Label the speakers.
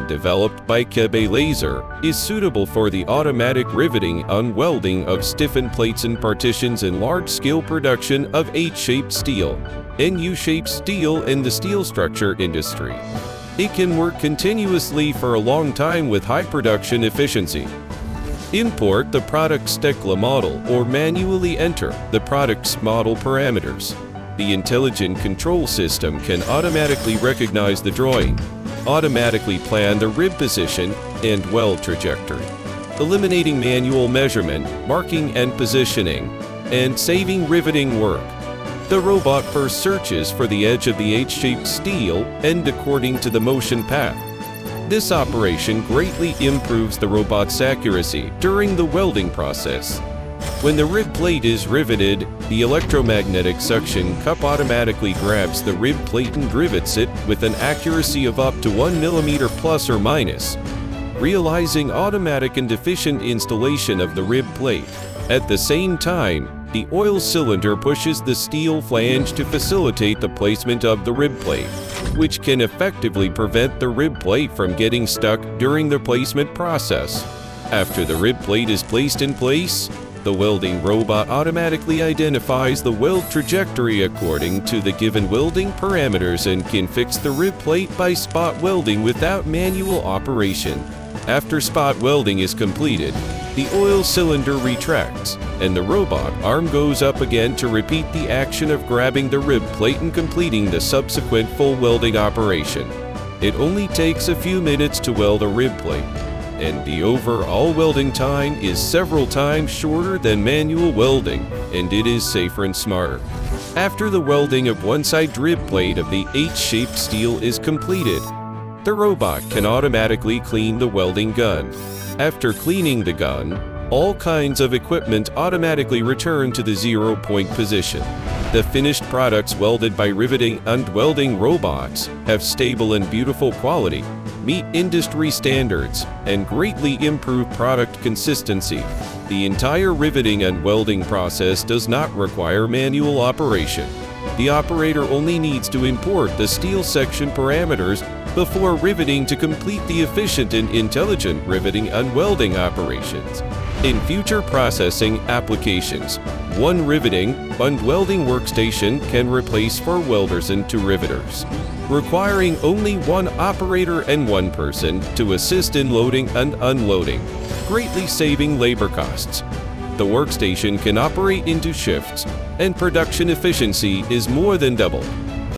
Speaker 1: developed by Kebe Laser, is suitable for the automatic riveting and welding of stiffened plates and partitions in large-scale production of H-shaped steel and U-shaped steel in the steel structure industry. It can work continuously for a long time with high production efficiency. Import the product's Tekla model or manually enter the product's model parameters. The intelligent control system can automatically recognize the drawing, automatically plan the rib position and weld trajectory, eliminating manual measurement, marking and positioning, and saving riveting work. The robot first searches for the edge of the H-shaped steel and according to the motion path. This operation greatly improves the robot's accuracy during the welding process. When the rib plate is riveted, the electromagnetic suction cup automatically grabs the rib plate and rivets it with an accuracy of up to 1 mm plus or minus, realizing automatic and efficient installation of the rib plate. At the same time, the oil cylinder pushes the steel flange to facilitate the placement of the rib plate, which can effectively prevent the rib plate from getting stuck during the placement process. After the rib plate is placed in place, the welding robot automatically identifies the weld trajectory according to the given welding parameters and can fix the rib plate by spot welding without manual operation. After spot welding is completed, the oil cylinder retracts, and the robot arm goes up again to repeat the action of grabbing the rib plate and completing the subsequent full welding operation. It only takes a few minutes to weld a rib plate, and the overall welding time is several times shorter than manual welding, and it is safer and smarter. After the welding of one side rib plate of the H-shaped steel is completed, the robot can automatically clean the welding gun. After cleaning the gun, all kinds of equipment automatically return to the 0-point position. The finished products welded by riveting and welding robots have stable and beautiful quality, meet industry standards, and greatly improve product consistency. The entire riveting and welding process does not require manual operation. The operator only needs to import the steel section parameters before riveting to complete the efficient and intelligent riveting and welding operations. In future processing applications, one riveting and welding workstation can replace 4 welders and 2 riveters, requiring only 1 operator and 1 person to assist in loading and unloading, greatly saving labor costs. The workstation can operate into shifts, and production efficiency is more than doubled.